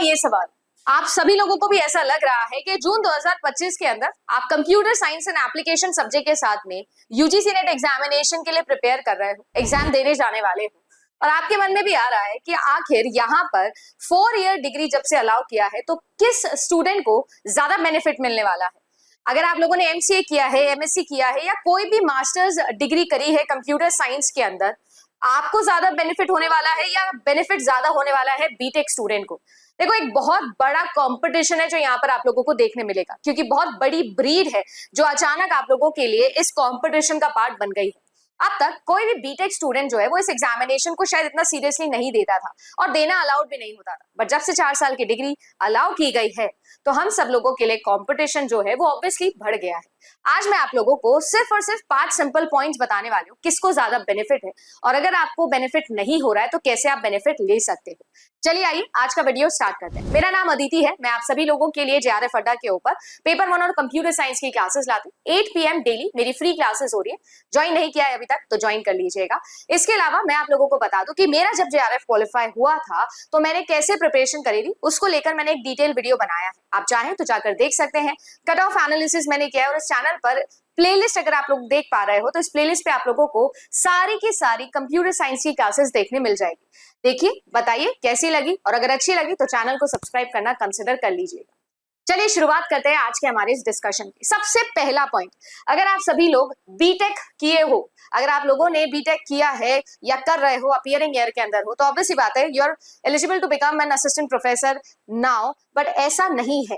ये सवाल, आप सभी लोगों को भी ऐसा लग रहा है कि जून 2025 के अंदर आप computer science and application subject के साथ में यूजीसी नेट एग्जामिनेशन के लिए प्रिपेयर कर रहे हो, एग्जाम देने जाने वाले हो, और आपके मन में भी आ रहा है कि आखिर यहाँ पर 4 ईयर डिग्री जब से अलाउ किया है तो किस स्टूडेंट को ज्यादा बेनिफिट मिलने वाला है। अगर आप लोगों ने एमसीए किया है, एमएससी किया है या कोई भी मास्टर्स डिग्री करी है कंप्यूटर साइंस के अंदर, आपको ज्यादा बेनिफिट होने वाला है या बेनिफिट ज्यादा होने वाला है बीटेक स्टूडेंट को। देखो, एक बहुत बड़ा कंपटीशन है जो यहाँ पर आप लोगों को देखने मिलेगा, क्योंकि बहुत बड़ी ब्रीड है जो अचानक आप लोगों के लिए इस कंपटीशन का पार्ट बन गई है। अब तक कोई भी बीटेक स्टूडेंट जो है वो इस एग्जामिनेशन को शायद इतना सीरियसली नहीं देता था और देना अलाउड भी नहीं होता था, बट जब से 4 साल की डिग्री अलाउ की गई है तो हम सब लोगों के लिए कंपटीशन जो है वो ऑब्वियसली बढ़ गया है। आज मैं आप लोगों को सिर्फ और सिर्फ 5 सिंपल पॉइंट्स बताने वाली हूँ किसको ज्यादा बेनिफिट है, और अगर आपको बेनिफिट नहीं हो रहा है तो कैसे आप बेनिफिट ले सकते हो। चलिए आइए आज का वीडियो स्टार्ट करते हैं। मेरा नाम अदिति है, मैं आप सभी लोगों के लिए जेआरएफ अड्डा के ऊपर पेपर 1 और कंप्यूटर साइंस की क्लासेस लाती हूँ। 8 PM डेली मेरी फ्री क्लासेस हो रही है, ज्वाइन नहीं किया है अभी तक तो ज्वाइन कर लीजिएगा। इसके अलावा मैं आप लोगों को बता दूं कि मेरा जब जेआरएफ क्वालिफाई हुआ था तो मैंने कैसे प्रिपरेशन करी थी उसको लेकर मैंने एक डिटेल वीडियो बनाया है, आप चाहें तो जाकर देख सकते हैं। कट ऑफ एनालिसिस मैंने किया है और इस चैनल पर प्लेलिस्ट अगर आप लोग देख पा रहे हो तो इस प्लेलिस्ट पे आप लोगों को सारी की सारी कंप्यूटर साइंस की क्लासेस देखने मिल जाएगी। देखिए, बताइए कैसी लगी, और अगर अच्छी लगी तो चैनल को सब्सक्राइब करना कंसिडर कर लीजिएगा। चलिए शुरुआत करते हैं आज के हमारे इस डिस्कशन की। सबसे पहला पॉइंट, अगर आप सभी लोग बीटेक किए हो, अगर आप लोगों ने बीटेक किया है या कर रहे हो, अपीयरिंग ईयर के अंदर हो, तो ऑब्वियसली बात है you are eligible to become an assistant professor now, but ऐसा नहीं है।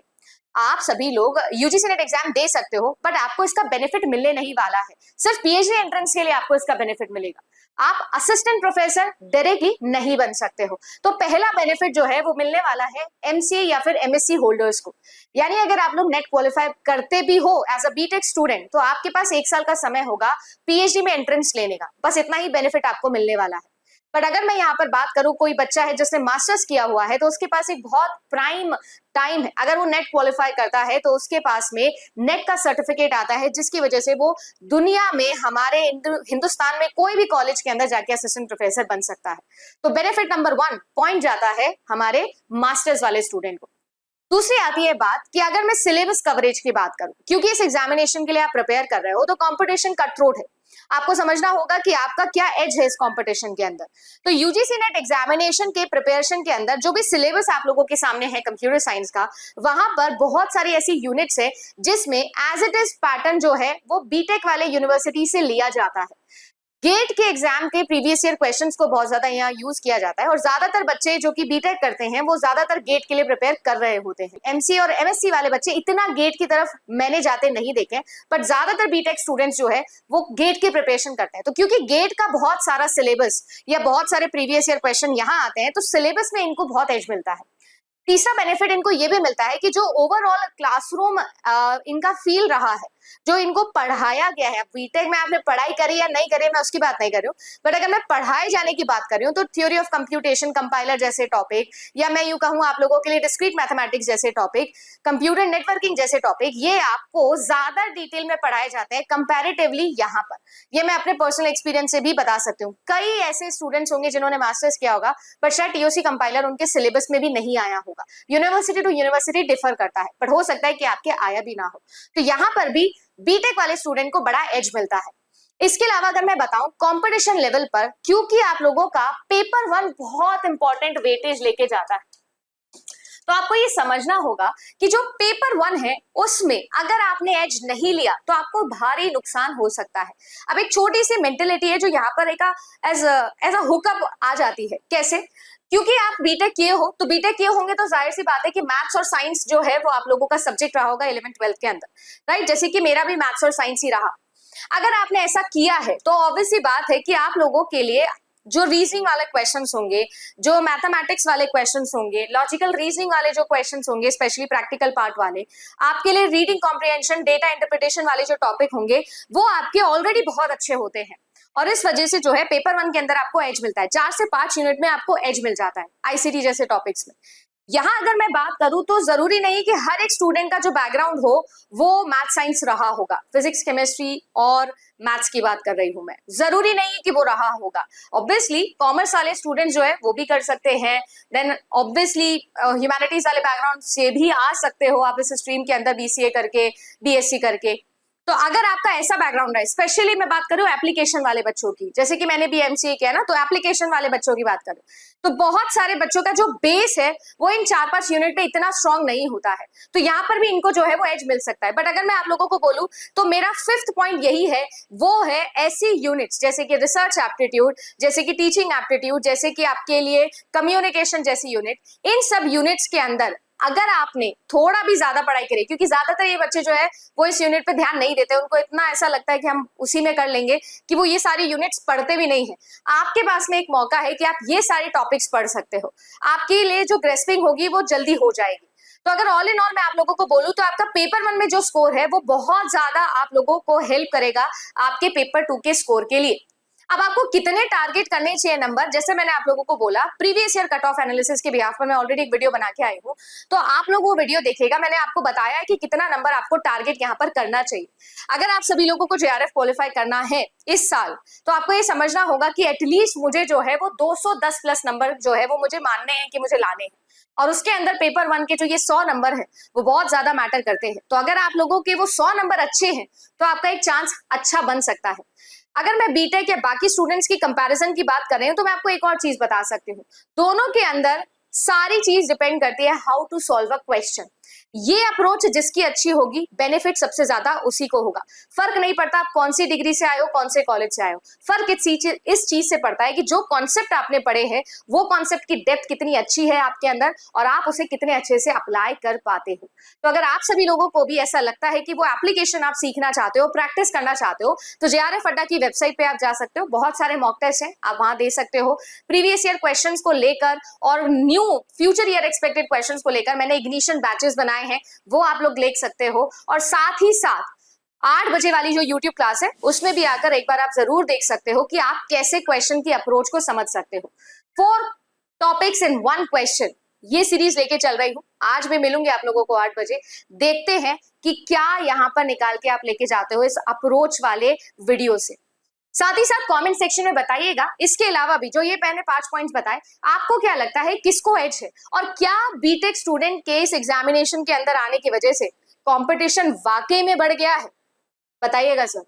आप सभी लोग यूजीसी नेट एग्जाम दे सकते हो बट आपको इसका बेनिफिट मिलने नहीं वाला है। सिर्फ पीएचडी एंट्रेंस के लिए आपको इसका बेनिफिट मिलेगा, आप असिस्टेंट प्रोफेसर डायरेक्टली नहीं बन सकते हो। तो पहला बेनिफिट जो है वो मिलने वाला है एमसीए या फिर एमएससी होल्डर्स को। यानी अगर आप लोग नेट क्वालिफाई करते भी हो एज अ बीटेक स्टूडेंट तो आपके पास 1 साल का समय होगा पीएचडी में एंट्रेंस लेने का, बस इतना ही बेनिफिट आपको मिलने वाला है। बट अगर मैं यहाँ पर बात करूं, कोई बच्चा है जिसने मास्टर्स किया हुआ है तो उसके पास एक बहुत प्राइम टाइम है। अगर वो नेट क्वालिफाई करता है तो उसके पास में नेट का सर्टिफिकेट आता है, जिसकी वजह से वो दुनिया में हमारे हिंदुस्तान में कोई भी कॉलेज के अंदर जाके असिस्टेंट प्रोफेसर बन सकता है। तो बेनिफिट नंबर 1 पॉइंट जाता है हमारे मास्टर्स वाले स्टूडेंट को। दूसरी आती है बात कि अगर मैं सिलेबस कवरेज की बात करूं, क्योंकि इस एग्जामिनेशन के लिए आप प्रिपेयर कर रहे हो तो कंपटीशन कट थ्रोट है, आपको समझना होगा कि आपका क्या एज है इस कंपटीशन के अंदर। तो यूजीसी नेट एग्जामिनेशन के प्रिपरेशन के अंदर जो भी सिलेबस आप लोगों के सामने है कंप्यूटर साइंस का, वहां पर बहुत सारी ऐसी यूनिट्स है जिसमें एज इट इज पैटर्न जो है वो बीटेक वाले यूनिवर्सिटी से लिया जाता है। गेट के एग्जाम के प्रीवियस ईयर क्वेश्चंस को बहुत ज्यादा यहाँ यूज किया जाता है, और ज्यादातर बच्चे जो कि बीटेक करते हैं वो ज्यादातर गेट के लिए प्रिपेयर कर रहे होते हैं। एमसीए और एमएससी वाले बच्चे इतना गेट की तरफ मैंने जाते नहीं देखे, बट ज्यादातर बीटेक स्टूडेंट्स जो है वो गेट की प्रिपरेशन करते हैं। तो क्योंकि गेट का बहुत सारा सिलेबस या बहुत सारे प्रीवियस ईयर क्वेश्चन यहाँ आते हैं तो सिलेबस में इनको बहुत एज मिलता है। तीसरा बेनिफिट इनको ये भी मिलता है कि जो ओवरऑल क्लासरूम इनका फील रहा है, जो इनको पढ़ाया गया है, बीटेक में आपने पढ़ाई करी या नहीं करी मैं उसकी बात नहीं कर रही हूँ, बट अगर मैं पढ़ाए जाने की बात कर रही हूँ तो थ्योरी ऑफ कंप्यूटेशन, कंपाइलर जैसे टॉपिक, या मैं यूं कहूँ आप लोगों के लिए डिस्क्रीट मैथमेटिक्स जैसे टॉपिक, कंप्यूटर नेटवर्किंग जैसे टॉपिक, ये आपको ज्यादा डिटेल में पढ़ाए जाते हैं कंपैरेटिवली यहाँ पर। ये मैं अपने पर्सनल एक्सपीरियंस से भी बता सकती हूँ। कई ऐसे स्टूडेंट्स होंगे जिन्होंने मास्टर्स किया होगा बट शायद टीओसी कंपाइलर उनके सिलेबस में भी नहीं आया होगा। यूनिवर्सिटी टू यूनिवर्सिटी डिफर करता है, बट हो सकता है कि आपके आया भी ना हो। तो यहाँ पर भी बीटेक वाले स्टूडेंट को बड़ा एज मिलता है। इसके अलावा अगर मैं बताऊं कंपटीशन लेवल पर, क्योंकि आप लोगों का पेपर 1 बहुत इंपॉर्टेंट वेटेज लेके जाता है, तो आपको ये समझना होगा कि जो पेपर 1 है उसमें अगर आपने एज नहीं लिया तो आपको भारी नुकसान हो सकता है। अब एक छोटी सी मेंटेलिटी है जो यहाँ पर एक एज अ हुकअप आ जाती है। कैसे? क्योंकि आप बीटेक किए हो, तो बीटेक किए होंगे तो जाहिर सी बात है कि मैथ्स और साइंस जो है वो आप लोगों का सब्जेक्ट रहा होगा 11th-12th के अंदर, राइट? जैसे कि मेरा भी मैथ्स और साइंस ही रहा। अगर आपने ऐसा किया है तो ऑब्वियसली बात है कि आप लोगों के लिए जो रीजनिंग वाले क्वेश्चंस होंगे, जो मैथमेटिक्स वाले क्वेश्चंस होंगे, लॉजिकल रीजनिंग वाले जो क्वेश्चंस होंगे, स्पेशली प्रैक्टिकल पार्ट वाले, आपके लिए रीडिंग कॉम्प्रिहेंशन, डेटा इंटरप्रिटेशन वाले जो टॉपिक होंगे वो आपके ऑलरेडी बहुत अच्छे होते हैं, और इस वजह से जो है पेपर 1 के अंदर आपको एज मिलता है। 4 से 5 यूनिट में आपको एज मिल जाता है आईसीटी जैसे टॉपिक्स में। यहाँ अगर मैं बात करूं तो जरूरी नहीं कि हर एक स्टूडेंट का जो बैकग्राउंड हो वो मैथ साइंस रहा होगा। फिजिक्स केमिस्ट्री और मैथ्स की बात कर रही हूं मैं, जरूरी नहीं कि वो रहा होगा। ऑब्वियसली कॉमर्स वाले स्टूडेंट जो है वो भी कर सकते हैं, देन ऑब्वियसली ह्यूमैनिटीज वाले बैकग्राउंड से भी आ सकते हो आप इस स्ट्रीम के अंदर, बीसीए करके, बीएससी करके। तो अगर आपका ऐसा बैकग्राउंड है, स्पेशली मैं बात करूं एप्लीकेशन वाले बच्चों की, जैसे कि मैंने भी एमसीए किया ना, तो एप्लीकेशन वाले बच्चों की बात करूं तो बहुत सारे बच्चों का जो बेस है वो इन 4-5 यूनिट पे इतना स्ट्रांग नहीं होता है, तो यहाँ पर भी इनको जो है वो एज मिल सकता है। बट अगर मैं आप लोगों को बोलूं तो मेरा 5th पॉइंट यही है, वो है ऐसी यूनिट्स जैसे कि रिसर्च एप्टीट्यूड, जैसे कि टीचिंग एप्टीट्यूड, जैसे कि आपके लिए कम्युनिकेशन जैसी यूनिट। इन सब यूनिट्स के अंदर अगर आपने थोड़ा भी ज्यादा पढ़ाई करी, क्योंकि ज्यादातर ये बच्चे जो है वो इस यूनिट पे ध्यान नहीं देते, उनको इतना ऐसा लगता है कि हम उसी में कर लेंगे कि वो ये सारी यूनिट्स पढ़ते भी नहीं है। आपके पास में एक मौका है कि आप ये सारे टॉपिक्स पढ़ सकते हो, आपके लिए जो ग्रेस्पिंग होगी वो जल्दी हो जाएगी। तो अगर ऑल इन ऑल मैं आप लोगों को बोलूं तो आपका पेपर 1 में जो स्कोर है वो बहुत ज्यादा आप लोगों को हेल्प करेगा आपके पेपर 2 के स्कोर के लिए। अब आपको कितने टारगेट करने चाहिए नंबर, जैसे मैंने आप लोगों को बोला previous year cut off analysis के बिहाफ पर मैं ऑलरेडी एक वीडियो बना के आई हूँ, तो आप लोग वो वीडियो देखिएगा। मैंने आपको बताया है कि कितना नंबर आपको टारगेट यहाँ पर करना चाहिए। अगर आप सभी लोगों को जेआरएफ क्वालिफाई करना है इस साल, तो आपको ये समझना होगा कि एटलीस्ट मुझे जो है वो 210 प्लस नंबर जो है वो मुझे मानने हैं कि मुझे लाने हैं, और उसके अंदर पेपर 1 के जो ये 100 नंबर है वो बहुत ज्यादा मैटर करते हैं। तो अगर आप लोगों के वो 100 नंबर अच्छे हैं तो आपका एक चांस अच्छा बन सकता है। अगर मैं बीटेक या बाकी स्टूडेंट्स की कंपैरिजन की बात कर रही हूं तो मैं आपको एक और चीज बता सकती हूँ, दोनों के अंदर सारी चीज डिपेंड करती है how to solve a question. ये अप्रोच जिसकी अच्छी होगी बेनिफिट सबसे ज्यादा उसी को होगा। फर्क नहीं पड़ता आप कौन सी डिग्री से आए हो, कौन से कॉलेज से आए हो, फर्क इस चीज से पड़ता है कि जो कॉन्सेप्ट आपने पढ़े हैं वो कॉन्सेप्ट की डेप्थ कितनी अच्छी है आपके अंदर और आप उसे कितने अच्छे से अप्लाई कर पाते हो। तो अगर आप सभी लोगों को भी ऐसा लगता है कि वो एप्लीकेशन आप सीखना चाहते हो, प्रैक्टिस करना चाहते हो, तो जेआरएफ अड्डा की वेबसाइट पे आप जा सकते हो, बहुत सारे मॉक टेस्ट हैं आप वहां दे सकते हो। प्रीवियस ईयर क्वेश्चंस को लेकर और new future year expected questions को लेकर मैंने इग्निशन बैचेस बनाए हैं, वो आप लोग देख सकते हो। और साथ ही साथ 8 बजे वाली जो YouTube क्लास है उसमें भी आकर एक बार आप जरूर देख सकते हो कि आप कैसे क्वेश्चन की अप्रोच को समझ सकते हो। 4 टॉपिक्स इन 1 क्वेश्चन, ये सीरीज लेके चल रही हूँ। आज मैं मिलूंगी आप लोगों को 8 बजे, देखते हैं कि क्या यहाँ पर निकाल के आप लेके जाते हो इस अप्रोच वाले वीडियो से। साथ ही साथ कमेंट सेक्शन में बताइएगा इसके अलावा भी जो ये मैंने 5 पॉइंट्स बताए, आपको क्या लगता है किसको एज है, और क्या बीटेक स्टूडेंट के इस एग्जामिनेशन के अंदर आने की वजह से कंपटीशन वाकई में बढ़ गया है, बताइएगा सर।